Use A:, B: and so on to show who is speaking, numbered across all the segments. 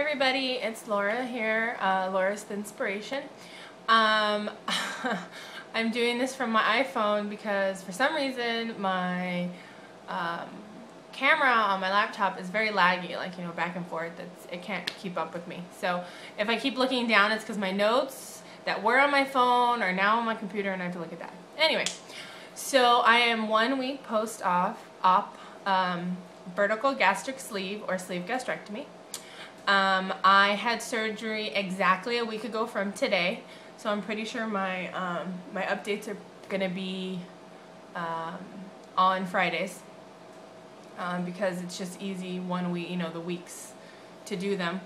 A: everybody, it's Laura here, LaurasThinspiration. I'm doing this from my iPhone because for some reason my camera on my laptop is very laggy, like, you know, back and forth. It can't keep up with me. So if I keep looking down, it's because my notes that were on my phone are now on my computer and I have to look at that. Anyway, so I am 1 week post-op vertical gastric sleeve or sleeve gastrectomy. I had surgery exactly a week ago from today, so I'm pretty sure my my updates are gonna be on Fridays because it's just easy 1 week, you know, the weeks to do them.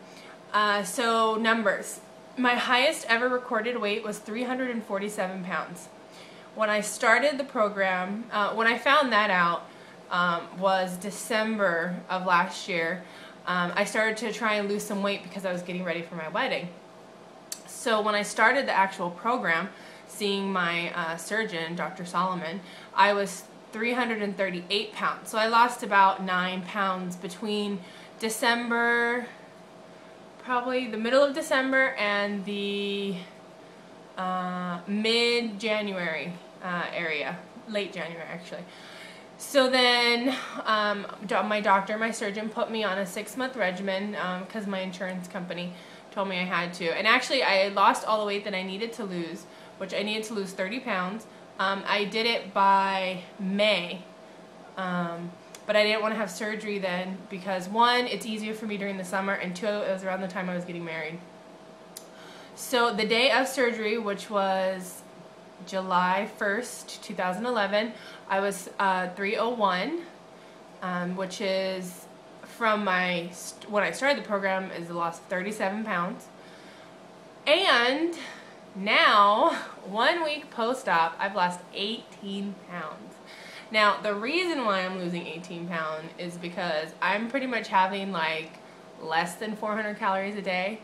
A: So numbers. My highest ever recorded weight was 347 pounds. When I started the program, when I found that out, was December of last year. I started to try and lose some weight because I was getting ready for my wedding. So when I started the actual program, seeing my surgeon, Dr. Solomon, I was 338 pounds. So I lost about 9 pounds between December, probably the middle of December and the mid-January area, late January actually. So then my surgeon put me on a 6-month regimen because my insurance company told me I had to. And actually I lost all the weight that I needed to lose, which I needed to lose 30 pounds. I did it by May, but I didn't want to have surgery then because 1, it's easier for me during the summer, and 2, it was around the time I was getting married. So the day of surgery, which was July 1st, 2011, I was 301, which is from when I started the program is a loss of 37 pounds. And now, 1 week post-op, I've lost 18 pounds. Now, the reason why I'm losing 18 pounds is because I'm pretty much having like less than 400 calories a day.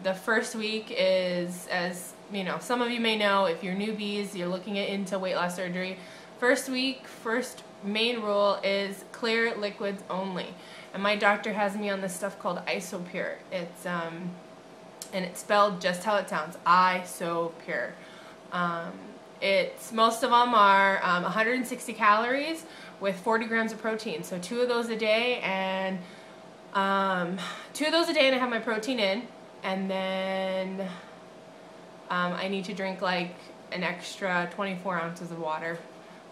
A: The first week is, as you know, some of you may know, if you're newbies, you're looking into weight loss surgery, first main rule is clear liquids only. And my doctor has me on this stuff called Isopure. It's and it's spelled just how it sounds, Isopure. Most of them are 160 calories with 40 grams of protein. So 2 of those a day, and 2 of those a day, and I have my protein in, and then I need to drink like an extra 24 ounces of water,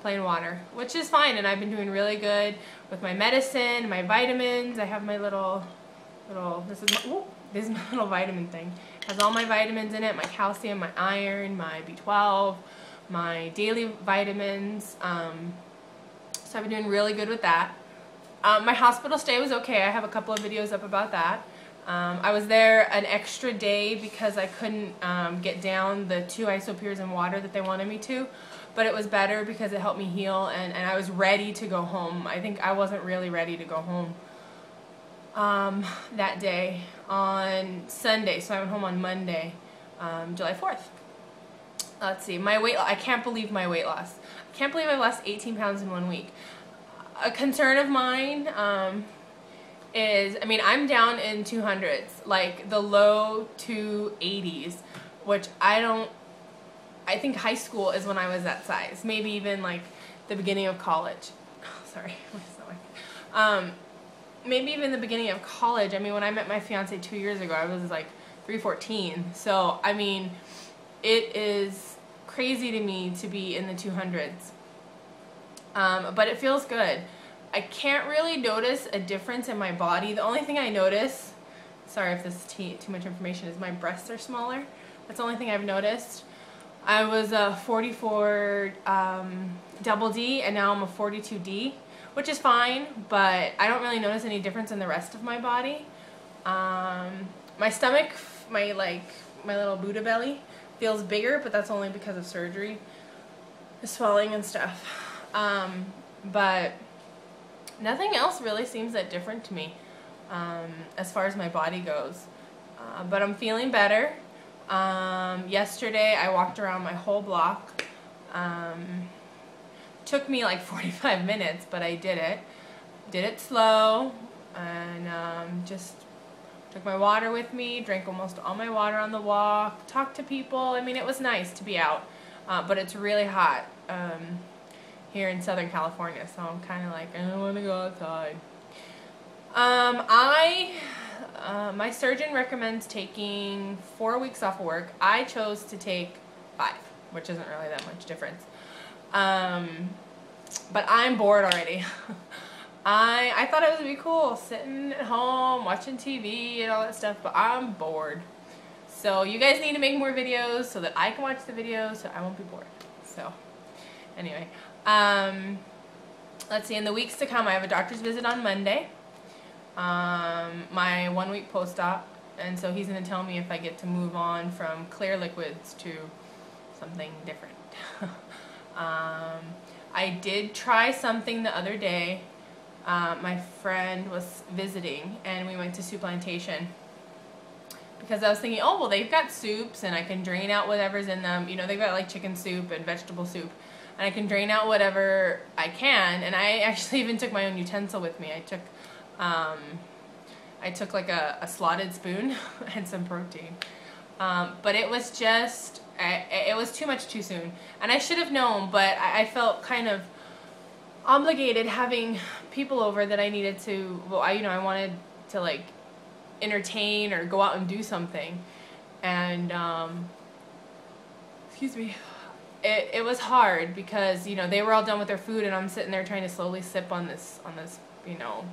A: plain water, which is fine, and I've been doing really good with my medicine, my vitamins. I have my this is my little vitamin thing. It has all my vitamins in it, my calcium, my iron, my B12, my daily vitamins. So I've been doing really good with that. My hospital stay was okay. I have a couple of videos up about that. I was there an extra day because I couldn't get down the 2 Isopures in water that they wanted me to, but it was better because it helped me heal, and I was ready to go home. I think I wasn't really ready to go home that day on Sunday, so I went home on Monday, July 4th. Let's see, my weight, I can't believe my weight loss. I can't believe I lost 18 pounds in 1 week. A concern of mine is, I mean, I'm down in 200s, like the low 280s, which I think high school is when I was that size, maybe even like the beginning of college. Oh, sorry, my stomach. Maybe even the beginning of college. I mean, when I met my fiance 2 years ago, I was like 314. So, I mean, it is crazy to me to be in the 200s. But it feels good. I can't really notice a difference in my body. The only thing I notice, sorry if this is too much information, is my breasts are smaller. That's the only thing I've noticed. I was a 44 double D, and now I'm a 42D, which is fine, but I don't really notice any difference in the rest of my body. My stomach, my little Buddha belly feels bigger, but that's only because of surgery, the swelling and stuff. But nothing else really seems that different to me as far as my body goes. But I'm feeling better. Yesterday I walked around my whole block. Took me like 45 minutes, but I did it. Did it slow and just Took my water with me, drank almost all my water on the walk, talked to people. I mean, it was nice to be out, but it's really hot here in Southern California, so I'm kind of like, I don't want to go outside. My surgeon recommends taking 4 weeks off of work. I chose to take 5, which isn't really that much difference. But I'm bored already. I thought it would be cool sitting at home watching TV and all that stuff, but I'm bored. So you guys need to make more videos so that I can watch the videos so I won't be bored. So anyway, let's see, in the weeks to come I have a doctor's visit on Monday, my 1 week post-op, and so he's going to tell me if I get to move on from clear liquids to something different. I did try something the other day. My friend was visiting and we went to Soup Plantation because I was thinking, oh well, they've got soups and I can drain out whatever's in them. You know, they've got like chicken soup and vegetable soup, and I can drain out whatever I can. And I actually even took my own utensil with me. I took like a slotted spoon and some protein, but it was just it was too much too soon, and I should have known, but I felt kind of obligated having people over that I needed to, well, I wanted to like entertain or go out and do something, and excuse me, it was hard because, you know, they were all done with their food and I'm sitting there trying to slowly sip on this you know,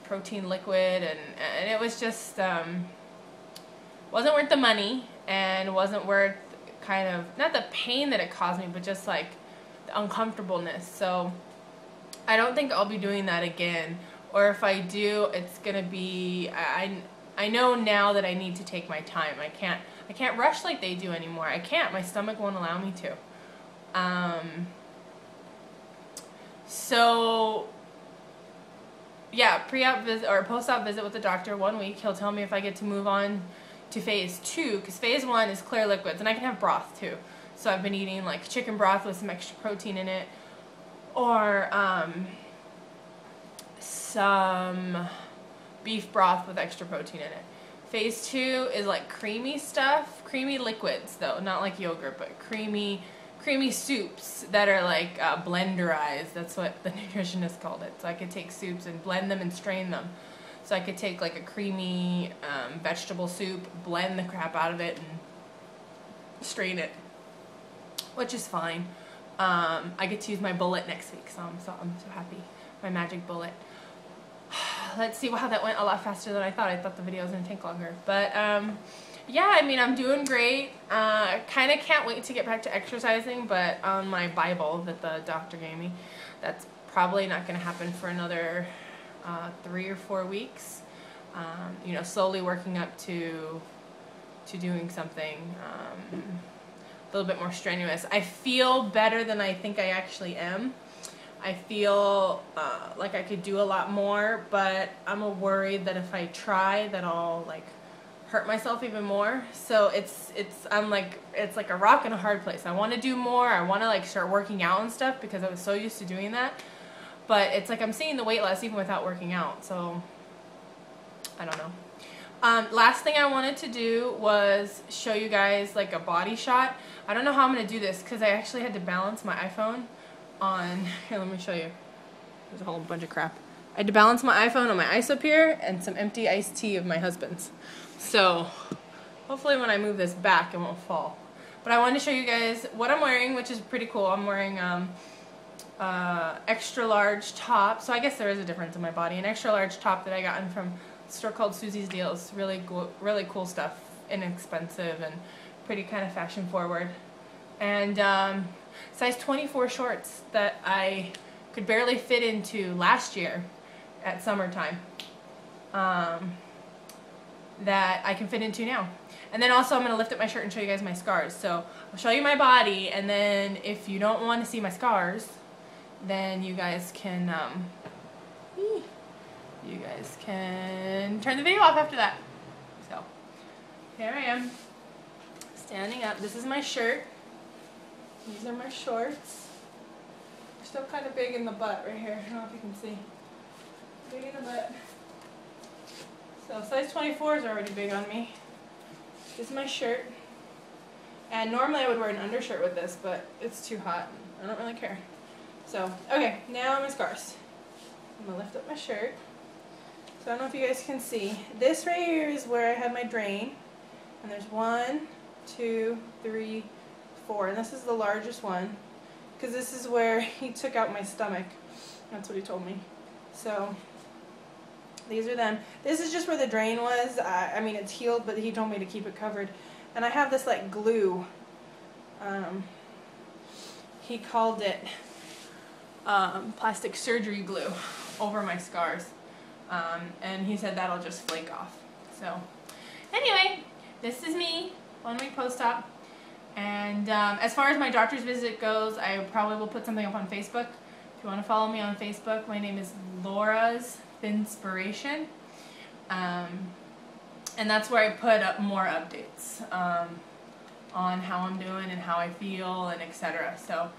A: protein liquid, and it was just wasn't worth the money, and wasn't worth kind of, not the pain that it caused me, but just like the uncomfortableness. So I don't think I'll be doing that again, or if I do, it's gonna be, I know now that I need to take my time. I can't rush like they do anymore. I can't. My stomach won't allow me to. So yeah, pre-op visit or post-op visit with the doctor, 1 week. He'll tell me if I get to move on to phase 2, because phase 1 is clear liquids, and I can have broth too. So I've been eating like chicken broth with some extra protein in it, or some beef broth with extra protein in it. Phase 2 is like creamy stuff, creamy liquids though, not like yogurt, but creamy soups that are like blenderized. That's what the nutritionist called it. So I could take soups and blend them and strain them. So I could take like a creamy vegetable soup, blend the crap out of it, and strain it, which is fine. I get to use my bullet next week, so I'm so happy. My magic bullet. Let's see how that went. A lot faster than I thought. I thought the video was gonna take longer, but yeah, I mean, I'm doing great. Kind of can't wait to get back to exercising, but on my Bible that the doctor gave me, that's probably not gonna happen for another 3 or 4 weeks. You know, slowly working up to doing something a little bit more strenuous. I feel better than I think I actually am. I feel like I could do a lot more, but I'm worried that if I try, that I'll like hurt myself even more. So it's like a rock and a hard place. I want to do more. I want to like start working out and stuff because I was so used to doing that. But it's like I'm seeing the weight loss even without working out. So I don't know. Last thing I wanted to do was show you guys like a body shot. I don't know how I'm going to do this because I actually had to balance my iPhone on, here, let me show you. There's a whole bunch of crap. I had to balance my iPhone on my ice up here and some empty iced tea of my husband's. So hopefully when I move this back it won't fall. But I wanted to show you guys what I'm wearing, which is pretty cool. I'm wearing extra large top, so I guess there is a difference in my body. An extra large top that I gotten from a store called Susie's Deals. Really cool stuff, inexpensive and pretty kind of fashion forward. And size 24 shorts that I could barely fit into last year at summertime, that I can fit into now. And then also I'm going to lift up my shirt and show you guys my scars. So I'll show you my body, and then if you don't want to see my scars, then you guys can turn the video off after that. So here I am, standing up. This is my shirt. These are my shorts. They're still kind of big in the butt right here. I don't know if you can see. Big in the butt. So So size 24 is already big on me. This is my shirt. And normally I would wear an undershirt with this, but it's too hot. I don't really care. So, okay, now my scars. I'm going to lift up my shirt. So I don't know if you guys can see. This right here is where I had my drain. And there's 1, 2, 3, 4. And this is the largest one. Because this is where he took out my stomach. That's what he told me. So, these are them. This is just where the drain was. I mean, it's healed, but he told me to keep it covered. And I have this like glue. He called it plastic surgery glue over my scars. And he said that'll just flake off. So, anyway, this is me, 1 week post-op. And as far as my doctor's visit goes, I probably will put something up on Facebook. If you want to follow me on Facebook, my name is LaurasThinspiration. And that's where I put up more updates on how I'm doing and how I feel and etc. So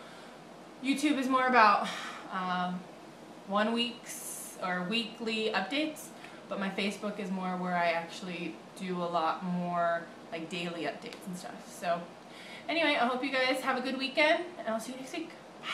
A: YouTube is more about 1 week's or weekly updates, but my Facebook is more where I actually do a lot more like daily updates and stuff. So anyway, I hope you guys have a good weekend, and I'll see you next week. Bye.